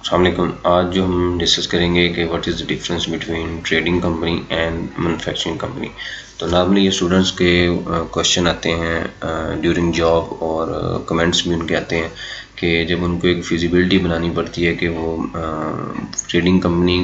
अस्सलाम वालेकुम। आज जो हम डिस्कस करेंगे कि what is the difference between trading company and manufacturing company. तो नॉर्मली ये स्टूडेंट्स के क्वेश्चन आते हैं ड्यूरिंग जॉब और कमेंट्स भी उनके आते हैं कि जब उनको एक फिजिबिलिटी बनानी पड़ती है कि वो ट्रेडिंग कंपनी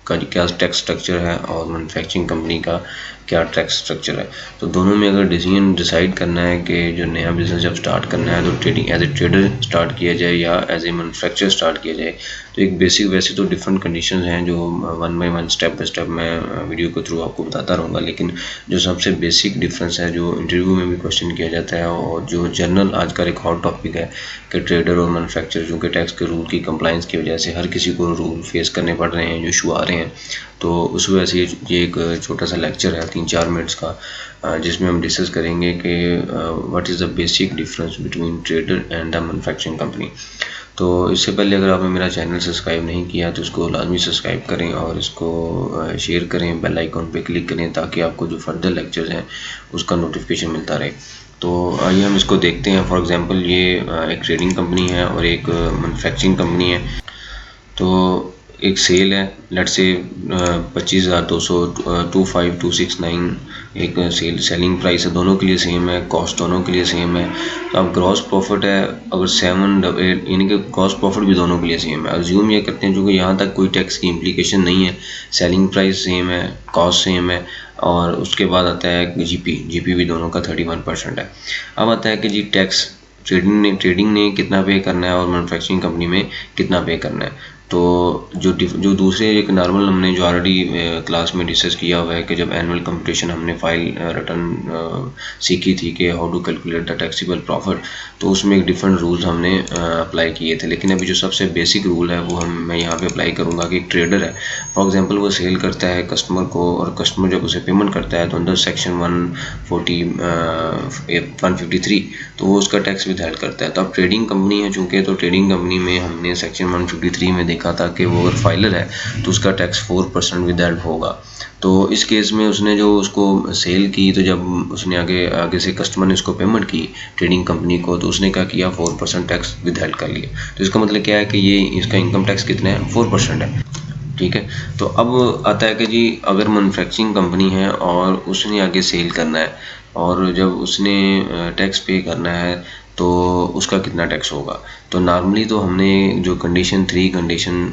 का क्या टैक्स स्ट्रक्चर है और मैन्युफैक्चरिंग कंपनी का क्या टैक्स स्ट्रक्चर है। तो दोनों में अगर डिसीजन डिसाइड करना है कि जो नया बिज़नेस जब स्टार्ट करना है तो trading as a trader start किया जाए या एज ए मैन्युफैक्चरर स्टार्ट किया जाए, तो एक बेसिक वैसे तो डिफरेंट कंडीशंस हैं जो one by one step by step मैं वीडियो के थ्रू आपको बताता रहूँगा। लेकिन जो सबसे बेसिक डिफरेंस है जो इंटरव्यू में भी क्वेश्चन किया जाता है और जो जनरल आज का एक हॉट टॉपिक है कि ट्रेडर और मैन्युफैक्चरर जो कि टैक्स के रूल की कंप्लाइंस की वजह से हर किसी को रूल फेस करने पड़ रहे हैं, जो इशू आ रहे हैं। तो उस वजह से ये एक छोटा सा लेक्चर है 3-4 मिनट्स का जिसमें हम डिस्कस करेंगे कि what is the basic difference between trader and the manufacturing company. तो इससे पहले अगर आपने मेरा चैनल सब्सक्राइब नहीं किया तो इसको लाजमी सब्सक्राइब करें और इसको शेयर करें, बेल आइकॉन पे क्लिक करें ताकि आपको जो फर्दर लेक्चर्स हैं उसका नोटिफिकेशन मिलता रहे। तो आइए हम इसको देखते हैं। फॉर एग्जांपल ये एक ट्रेडिंग कंपनी है और एक मैन्युफैक्चरिंग कंपनी है। तो एक सेल है, लेट्स से 25,200 25,269 एक सेलिंग प्राइस है, दोनों के लिए सेम है, कॉस्ट दोनों के लिए सेम है। तो अब ग्रॉस प्रॉफिट है अगर 788 यानी कि ग्रॉस प्रॉफिट भी दोनों के लिए सेम है। अज्यूम ये करते हैं जो कि यहाँ तक कोई टैक्स की इम्प्लीकेशन नहीं है, सेलिंग प्राइस सेम है, कॉस्ट सेम है और उसके बाद आता है जीपी भी दोनों का 31% है। अब आता है कि जी टैक्स ट्रेडिंग ने कितना पे करना है और मैन्युफैक्चरिंग कंपनी में कितना पे करना है। तो जो दूसरे एक नॉर्मल हमने जो ऑलरेडी क्लास में डिस्कस किया हुआ है कि जब एनुअल कंपटीशन हमने फाइल रिटर्न सीखी थी कि how to calculate the taxable profit, तो उसमें एक डिफरेंट रूल्स हमने अप्लाई किए थे। लेकिन अभी जो सबसे बेसिक रूल है वो मैं यहाँ पे अप्लाई करूँगा कि एक ट्रेडर है, फॉर एग्जांपल वो सेल करता है कस्टमर को और कस्टमर जब उसे पेमेंट करता है तो अंदर सेक्शन 153 तो वो उसका टैक्स विद हेल्ड करता है। तो अब ट्रेडिंग कंपनी है चूँकि, तो ट्रेडिंग कंपनी में हमने सेक्शन 153 में देखा था कि वो अगर फाइलर है तो उसका टैक्स 4% विद हेल्ड होगा। तो इस केस में उसने जो उसको सेल की, तो जब उसने आगे से कस्टमर ने उसको पेमेंट की ट्रेडिंग कंपनी को, तो उसने क्या किया 4% टैक्स विद हेल्ड कर लिया। तो इसका मतलब क्या है कि ये इसका इनकम टैक्स कितना है 4% है। ठीक है। तो अब आता है कि जी अगर मैन्युफैक्चरिंग कंपनी है और उसने आगे सेल करना है और जब उसने टैक्स पे करना है तो उसका कितना टैक्स होगा। तो नॉर्मली तो हमने जो थ्री कंडीशन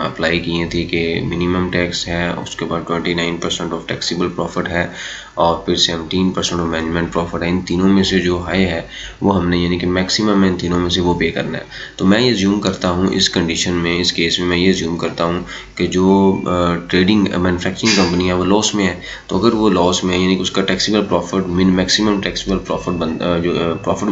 अप्लाई किए थी कि मिनिमम टैक्स है, उसके बाद 29% ऑफ टैक्सेबल प्रॉफिट है और फिर 17% ऑफ मैनेजमेंट प्रॉफिट है। इन तीनों में से जो हाई है वो हमने यानी कि मैक्सिमम इन तीनों में से वो पे करना है। तो मैं ये ज्यूम करता हूँ इस कंडीशन में, इस केस में मैं ये ज्यूम करता हूँ कि जो ट्रेडिंग मैन्युफैक्चरिंग कंपनी है वो लॉस में है। तो अगर वो लॉस में है यानी कि उसका taxable profit maximum taxable profit जो प्रॉफिट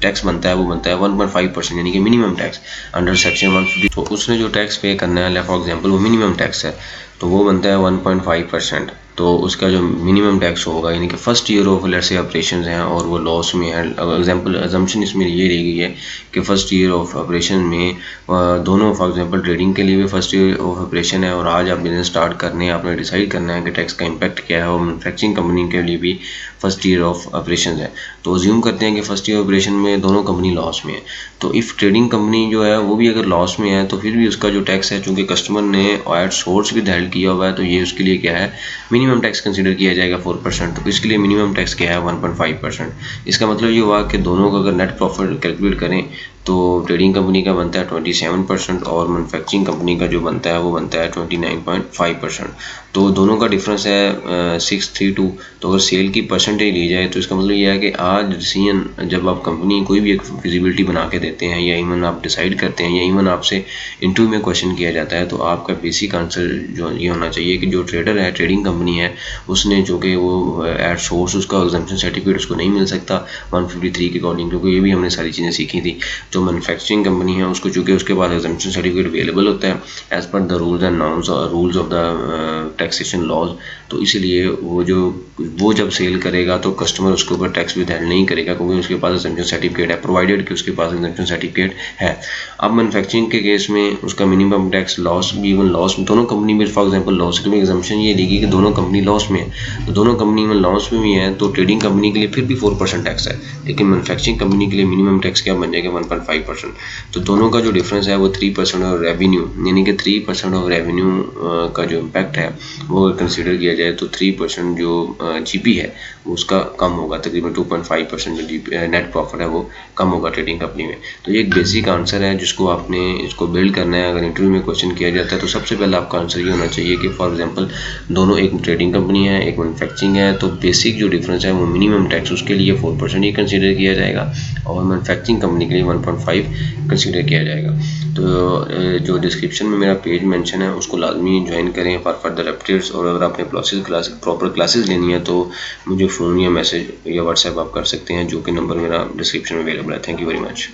टैक्स बनता है वो बनता है 1.5% यानी कि मिनिमम टैक्स अंडर सेक्शन 150। तो उसने जो टैक्स पे करना है फॉर एग्जांपल वो मिनिमम टैक्स है तो वो बनता है 1.5%। तो उसका जो मिनिमम टैक्स होगा यानी कि first year of let's say operations हैं और वो लॉस में है, एग्जांपल अजम्पशन इसमें ये रही गई है कि फर्स्ट ईयर ऑफ ऑपरेशन में दोनों फॉर एग्जांपल ट्रेडिंग के लिए भी फर्स्ट ईयर ऑफ ऑपरेशन है और आज आप बिजनेस स्टार्ट करने आपने डिसाइड करना है कि टैक्स का इम्पैक्ट क्या है, और मैन्युफैक्चरिंग कंपनी के लिए भी फर्स्ट ईयर ऑफ ऑपरेशन है। तो अज्यूम करते हैं कि फर्स्ट ईयर ऑपरेशन में दोनों कंपनी लॉस में है। तो इफ़ ट्रेडिंग कंपनी जो है वो भी अगर लॉस में है तो फिर भी उसका जो टैक्स है चूँकि कस्टमर ने एट सोर्स विद हेल्ड किया हुआ है तो ये उसके लिए क्या है मिनिमम टैक्स कंसिडर किया जाएगा 4%। तो इसके लिए मिनिमम टैक्स क्या है 1.5%। इसका मतलब ये हुआ कि दोनों का अगर नेट प्रॉफिट कैलकुलेट करें तो ट्रेडिंग कंपनी का बनता है 27% और मैन्युफैक्चरिंग कंपनी का जो बनता है वो बनता है 29.5%। तो दोनों का डिफरेंस है 632। तो अगर सेल की परसेंटेज ली जाए तो इसका मतलब ये है कि आज डिसीजन जब आप कंपनी कोई भी एक फिजिबिलिटी बना के देते हैं या इवन आप डिसाइड करते हैं या इवन आपसे इंटरव्यू में क्वेश्चन किया जाता है तो आपका बेसिक आंसर जो ये होना चाहिए कि जो ट्रेडर है ट्रेडिंग कंपनी है उसने जो कि वो एट सोर्स उसका एग्जम्पशन सर्टिफिकेट उसको नहीं मिल सकता 153 के अकॉर्डिंग, क्योंकि ये भी हमने सारी चीज़ें सीखी थी। जो मैन्युफैक्चरिंग कंपनी है उसको चूँकि उसके बाद एग्जम्पशन सर्टिफिकेट अवेलेबल होता है as per the rules and rules of the taxation laws. तो इसीलिए वो जब सेल करेगा तो कस्टमर उसके ऊपर टैक्स विद हेल्ड नहीं करेगा क्योंकि उसके पास एग्जम्पशन सर्टिफिकेट है, प्रोवाइडेड कि उसके पास एग्जम्पशन सर्टिफिकेट है। अब मैन्युफैक्चरिंग के केस में उसका मिनिमम टैक्स लॉस भी इवन लॉस दोनों कंपनी में फॉर एग्जांपल लॉस के लिए एग्जम्पशन ये देगी कि दोनों कंपनी लॉस में है तो दोनों कंपनी में लॉस में भी है तो ट्रेडिंग कंपनी के लिए फिर भी 4% टैक्स है, लेकिन मैन्युफैक्चरिंग कंपनी के लिए मिनिमम टैक्स क्या बन जाएगा 2.5%। तो दोनों का जो डिफरेंस है वो 3% ऑफ रेवेन्यू, यानी कि 3% ऑफ रेवेन्यू का जो इम्पैक्ट है वो कंसिडर किया जाए तो 3% जो जीपी है उसका कम होगा, तकरीबन 2.5% जो नेट प्रॉफिट है वो कम होगा ट्रेडिंग कंपनी में। तो ये एक बेसिक आंसर है जिसको आपने इसको बिल्ड करना है। अगर इंटरव्यू में क्वेश्चन किया जाता है तो सबसे पहले आपका आंसर ये होना चाहिए कि फॉर एग्जांपल दोनों, एक ट्रेडिंग कंपनी है एक मैन्युफैक्चरिंग है, तो बेसिक जो डिफरेंस है वो मिनिमम टैक्स उसके लिए 4% ही कंसीडर किया जाएगा और मैन्युफैक्चरिंग कंपनी के लिए 1.5 कंसीडर किया जाएगा। तो जो डिस्क्रिप्शन में मेरा पेज मेंशन है उसको लाजमी ज्वाइन करें फॉर फर्दर अपडेट्स। और अगर आपने प्रॉपर क्लासेस लेनी है तो मुझे फ़ोन या मैसेज या व्हाट्सएप आप कर सकते हैं, जो कि नंबर मेरा डिस्क्रिप्शन में अवेलेबल है। Thank you very much.